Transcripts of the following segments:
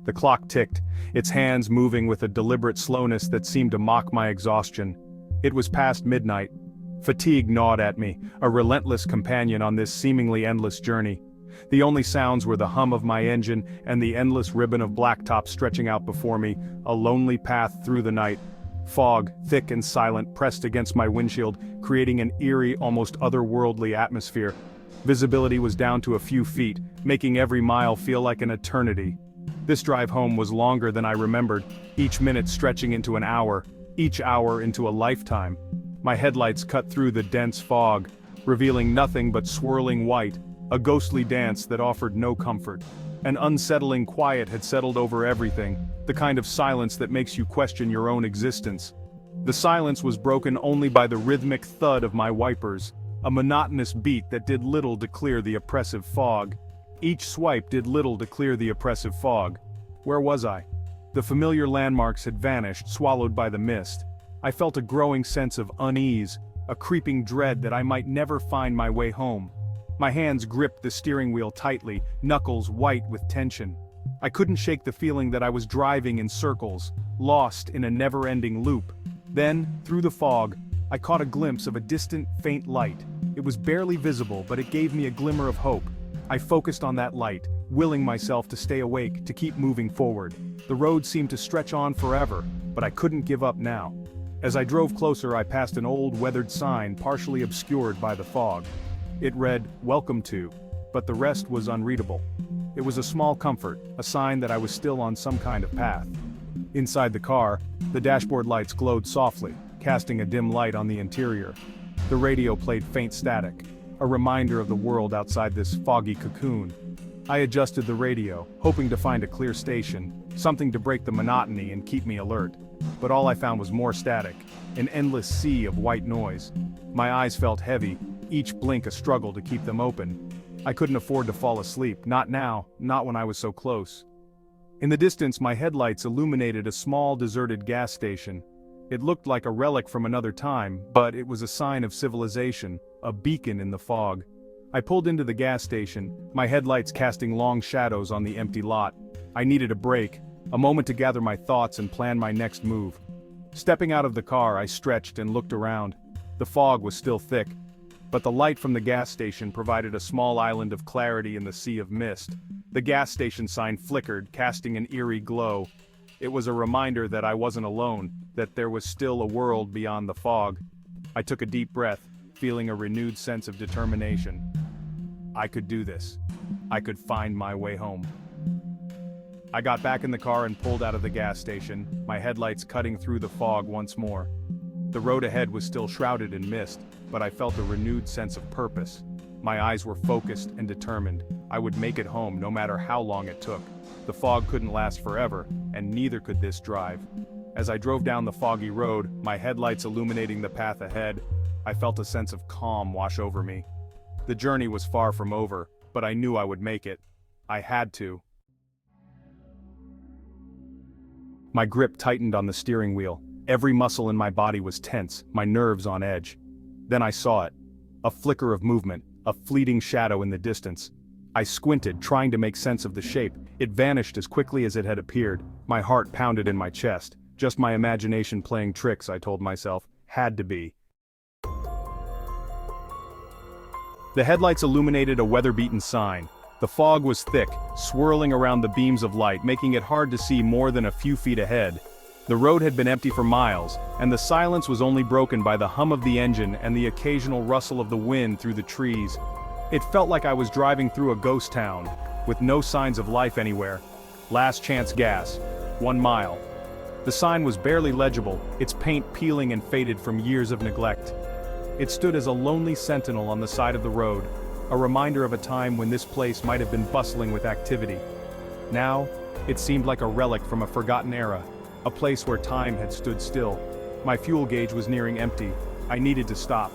The clock ticked, its hands moving with a deliberate slowness that seemed to mock my exhaustion. It was past midnight. Fatigue gnawed at me, a relentless companion on this seemingly endless journey. The only sounds were the hum of my engine and the endless ribbon of blacktop stretching out before me, a lonely path through the night. Fog, thick and silent, pressed against my windshield, creating an eerie, almost otherworldly atmosphere. Visibility was down to a few feet, making every mile feel like an eternity. This drive home was longer than I remembered, each minute stretching into an hour, each hour into a lifetime. My headlights cut through the dense fog, revealing nothing but swirling white, a ghostly dance that offered no comfort. An unsettling quiet had settled over everything, the kind of silence that makes you question your own existence. The silence was broken only by the rhythmic thud of my wipers, a monotonous beat that did little to clear the oppressive fog. Each swipe did little to clear the oppressive fog. Where was I? The familiar landmarks had vanished, swallowed by the mist. I felt a growing sense of unease, a creeping dread that I might never find my way home. My hands gripped the steering wheel tightly, knuckles white with tension. I couldn't shake the feeling that I was driving in circles, lost in a never-ending loop. Then, through the fog, I caught a glimpse of a distant, faint light. It was barely visible, but it gave me a glimmer of hope. I focused on that light, willing myself to stay awake, to keep moving forward. The road seemed to stretch on forever, but I couldn't give up now. As I drove closer, I passed an old, weathered sign partially obscured by the fog. It read, "Welcome to," but the rest was unreadable. It was a small comfort, a sign that I was still on some kind of path. Inside the car, the dashboard lights glowed softly, casting a dim light on the interior. The radio played faint static, a reminder of the world outside this foggy cocoon. I adjusted the radio, hoping to find a clear station, something to break the monotony and keep me alert. But all I found was more static, an endless sea of white noise. My eyes felt heavy, each blink a struggle to keep them open. I couldn't afford to fall asleep, not now, not when I was so close. In the distance, my headlights illuminated a small deserted gas station. It looked like a relic from another time, but it was a sign of civilization, a beacon in the fog. I pulled into the gas station, my headlights casting long shadows on the empty lot. I needed a break, a moment to gather my thoughts and plan my next move. Stepping out of the car, I stretched and looked around. The fog was still thick, but the light from the gas station provided a small island of clarity in the sea of mist. The gas station sign flickered, casting an eerie glow. It was a reminder that I wasn't alone, that there was still a world beyond the fog. I took a deep breath, feeling a renewed sense of determination. I could do this. I could find my way home. I got back in the car and pulled out of the gas station, my headlights cutting through the fog once more. The road ahead was still shrouded in mist, but I felt a renewed sense of purpose. My eyes were focused and determined. I would make it home no matter how long it took. The fog couldn't last forever, and neither could this drive. As I drove down the foggy road, my headlights illuminating the path ahead, I felt a sense of calm wash over me. The journey was far from over, but I knew I would make it. I had to. My grip tightened on the steering wheel. Every muscle in my body was tense, my nerves on edge. Then I saw it. A flicker of movement, a fleeting shadow in the distance. I squinted, trying to make sense of the shape. It vanished as quickly as it had appeared. My heart pounded in my chest. Just my imagination playing tricks, I told myself. Had to be. The headlights illuminated a weather-beaten sign. The fog was thick, swirling around the beams of light, making it hard to see more than a few feet ahead. The road had been empty for miles, and the silence was only broken by the hum of the engine and the occasional rustle of the wind through the trees. It felt like I was driving through a ghost town, with no signs of life anywhere. Last chance gas. 1 mile. The sign was barely legible, its paint peeling and faded from years of neglect. It stood as a lonely sentinel on the side of the road, a reminder of a time when this place might have been bustling with activity. Now, it seemed like a relic from a forgotten era, a place where time had stood still. My fuel gauge was nearing empty. I needed to stop.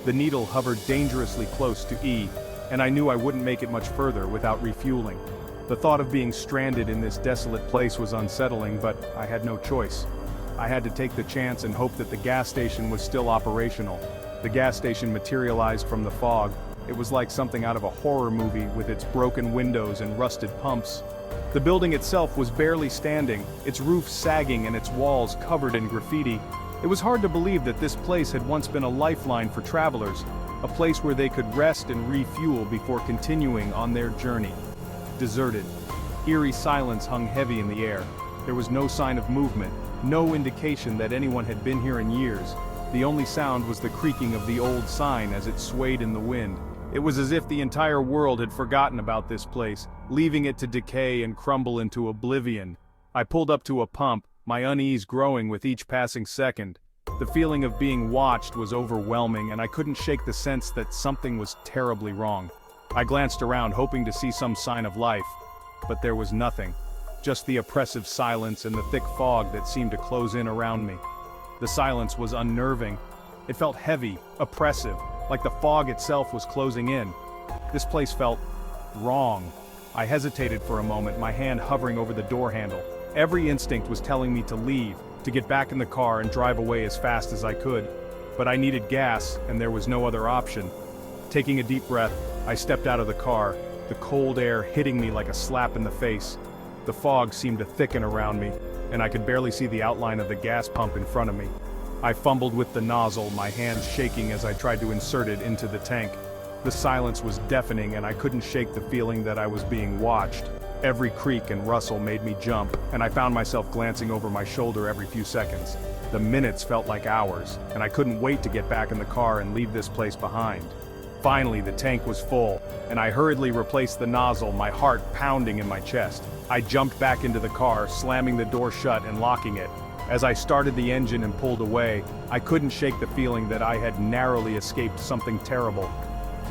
The needle hovered dangerously close to E, and I knew I wouldn't make it much further without refueling. The thought of being stranded in this desolate place was unsettling, but I had no choice. I had to take the chance and hope that the gas station was still operational. The gas station materialized from the fog, It was like something out of a horror movie with its broken windows and rusted pumps. The building itself was barely standing, its roof sagging and its walls covered in graffiti. It was hard to believe that this place had once been a lifeline for travelers, a place where they could rest and refuel before continuing on their journey. Deserted. Eerie silence hung heavy in the air. There was no sign of movement, no indication that anyone had been here in years. The only sound was the creaking of the old sign as it swayed in the wind. It was as if the entire world had forgotten about this place, leaving it to decay and crumble into oblivion. I pulled up to a pump, my unease growing with each passing second. The feeling of being watched was overwhelming, and I couldn't shake the sense that something was terribly wrong. I glanced around, hoping to see some sign of life, but there was nothing. Just the oppressive silence and the thick fog that seemed to close in around me. The silence was unnerving. It felt heavy, oppressive, like the fog itself was closing in. This place felt wrong. I hesitated for a moment, my hand hovering over the door handle. Every instinct was telling me to leave, to get back in the car and drive away as fast as I could. But I needed gas, and there was no other option. Taking a deep breath, I stepped out of the car, the cold air hitting me like a slap in the face. The fog seemed to thicken around me, and I could barely see the outline of the gas pump in front of me. I fumbled with the nozzle, my hands shaking as I tried to insert it into the tank. The silence was deafening, and I couldn't shake the feeling that I was being watched. Every creak and rustle made me jump, and I found myself glancing over my shoulder every few seconds. The minutes felt like hours, and I couldn't wait to get back in the car and leave this place behind. Finally, the tank was full, and I hurriedly replaced the nozzle, my heart pounding in my chest. I jumped back into the car, slamming the door shut and locking it. As I started the engine and pulled away, I couldn't shake the feeling that I had narrowly escaped something terrible.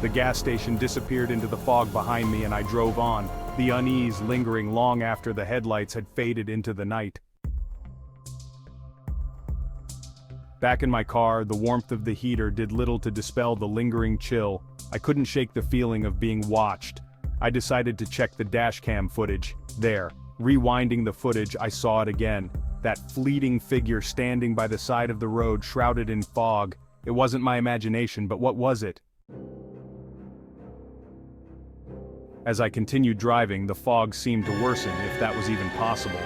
The gas station disappeared into the fog behind me, and I drove on, the unease lingering long after the headlights had faded into the night. Back in my car, the warmth of the heater did little to dispel the lingering chill. I couldn't shake the feeling of being watched. I decided to check the dashcam footage. There, rewinding the footage, I saw it again. That fleeting figure standing by the side of the road, shrouded in fog. It wasn't my imagination, but what was it? As I continued driving, the fog seemed to worsen, if that was even possible.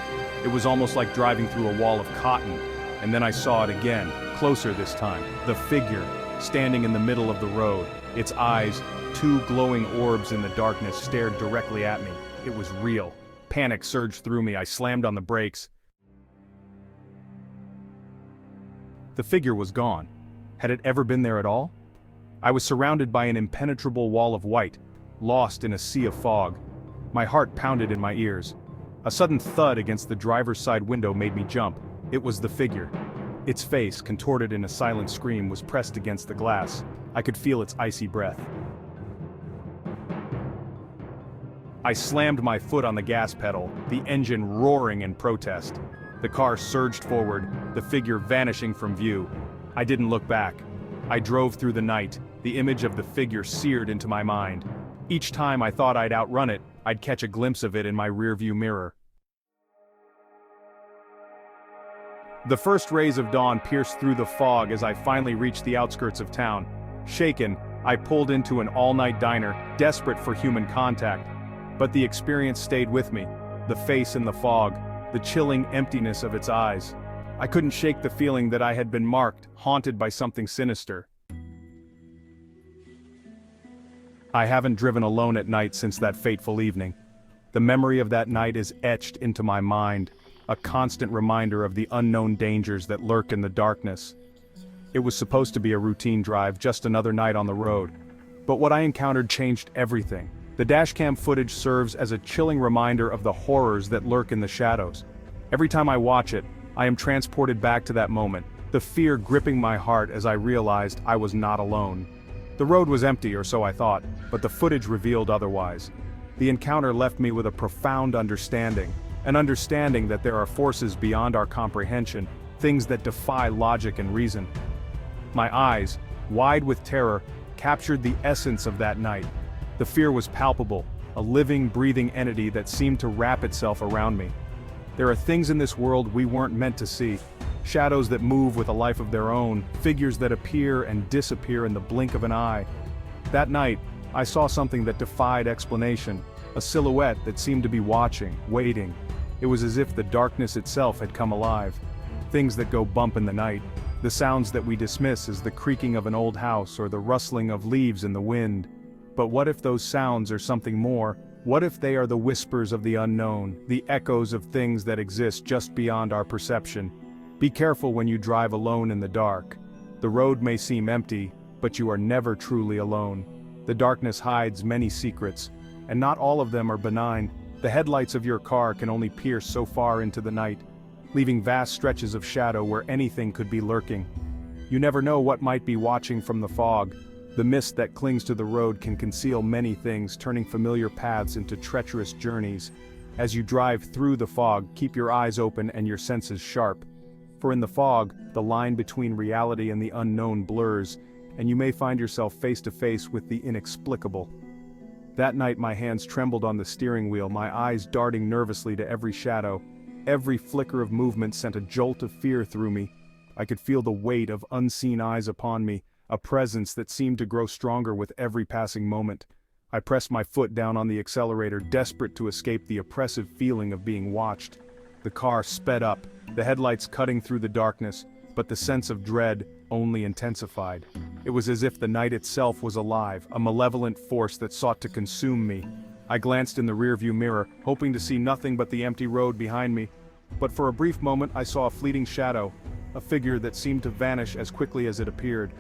It was almost like driving through a wall of cotton. And then I saw it again, closer this time. The figure, standing in the middle of the road. Its eyes, two glowing orbs in the darkness, stared directly at me. It was real. Panic surged through me. I slammed on the brakes. The figure was gone. Had it ever been there at all? I was surrounded by an impenetrable wall of white, lost in a sea of fog. My heart pounded in my ears. A sudden thud against the driver's side window made me jump. It was the figure. Its face, contorted in a silent scream, was pressed against the glass. I could feel its icy breath. I slammed my foot on the gas pedal, the engine roaring in protest. The car surged forward, the figure vanishing from view. I didn't look back. I drove through the night, the image of the figure seared into my mind. Each time I thought I'd outrun it, I'd catch a glimpse of it in my rearview mirror. The first rays of dawn pierced through the fog as I finally reached the outskirts of town. Shaken, I pulled into an all-night diner, desperate for human contact. But the experience stayed with me. The face in the fog, the chilling emptiness of its eyes. I couldn't shake the feeling that I had been marked, haunted by something sinister. I haven't driven alone at night since that fateful evening. The memory of that night is etched into my mind, a constant reminder of the unknown dangers that lurk in the darkness. It was supposed to be a routine drive, just another night on the road. But what I encountered changed everything. The dashcam footage serves as a chilling reminder of the horrors that lurk in the shadows. Every time I watch it, I am transported back to that moment, the fear gripping my heart as I realized I was not alone. The road was empty, or so I thought, but the footage revealed otherwise. The encounter left me with a profound understanding, an understanding that there are forces beyond our comprehension, things that defy logic and reason. My eyes, wide with terror, captured the essence of that night. The fear was palpable, a living, breathing entity that seemed to wrap itself around me. There are things in this world we weren't meant to see. Shadows that move with a life of their own, figures that appear and disappear in the blink of an eye. That night, I saw something that defied explanation, a silhouette that seemed to be watching, waiting. It was as if the darkness itself had come alive. Things that go bump in the night, the sounds that we dismiss as the creaking of an old house or the rustling of leaves in the wind. But what if those sounds are something more? What if they are the whispers of the unknown, the echoes of things that exist just beyond our perception? Be careful when you drive alone in the dark. The road may seem empty, but you are never truly alone. The darkness hides many secrets, and not all of them are benign. The headlights of your car can only pierce so far into the night, leaving vast stretches of shadow where anything could be lurking. You never know what might be watching from the fog. The mist that clings to the road can conceal many things, turning familiar paths into treacherous journeys. As you drive through the fog, keep your eyes open and your senses sharp. For in the fog, the line between reality and the unknown blurs, and you may find yourself face to face with the inexplicable. That night my hands trembled on the steering wheel, my eyes darting nervously to every shadow. Every flicker of movement sent a jolt of fear through me. I could feel the weight of unseen eyes upon me, a presence that seemed to grow stronger with every passing moment. I pressed my foot down on the accelerator, desperate to escape the oppressive feeling of being watched. The car sped up, the headlights cutting through the darkness, but the sense of dread only intensified. It was as if the night itself was alive, a malevolent force that sought to consume me. I glanced in the rearview mirror, hoping to see nothing but the empty road behind me. But for a brief moment I saw a fleeting shadow, a figure that seemed to vanish as quickly as it appeared.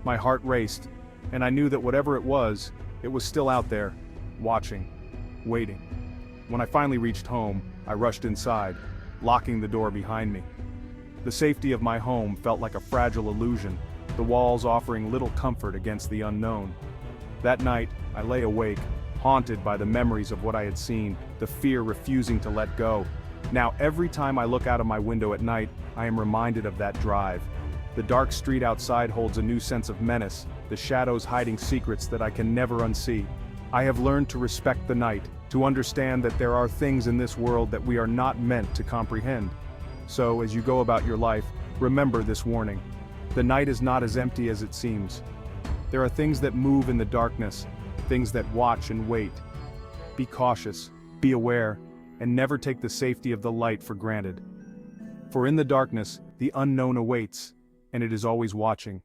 My heart raced, and I knew that whatever it was still out there, watching, waiting. When I finally reached home, I rushed inside, locking the door behind me. The safety of my home felt like a fragile illusion, the walls offering little comfort against the unknown. That night, I lay awake, haunted by the memories of what I had seen, the fear refusing to let go. Now every time I look out of my window at night, I am reminded of that drive. The dark street outside holds a new sense of menace, the shadows hiding secrets that I can never unsee. I have learned to respect the night, to understand that there are things in this world that we are not meant to comprehend. So, as you go about your life, remember this warning. The night is not as empty as it seems. There are things that move in the darkness, things that watch and wait. Be cautious, be aware, and never take the safety of the light for granted. For in the darkness, the unknown awaits, and it is always watching.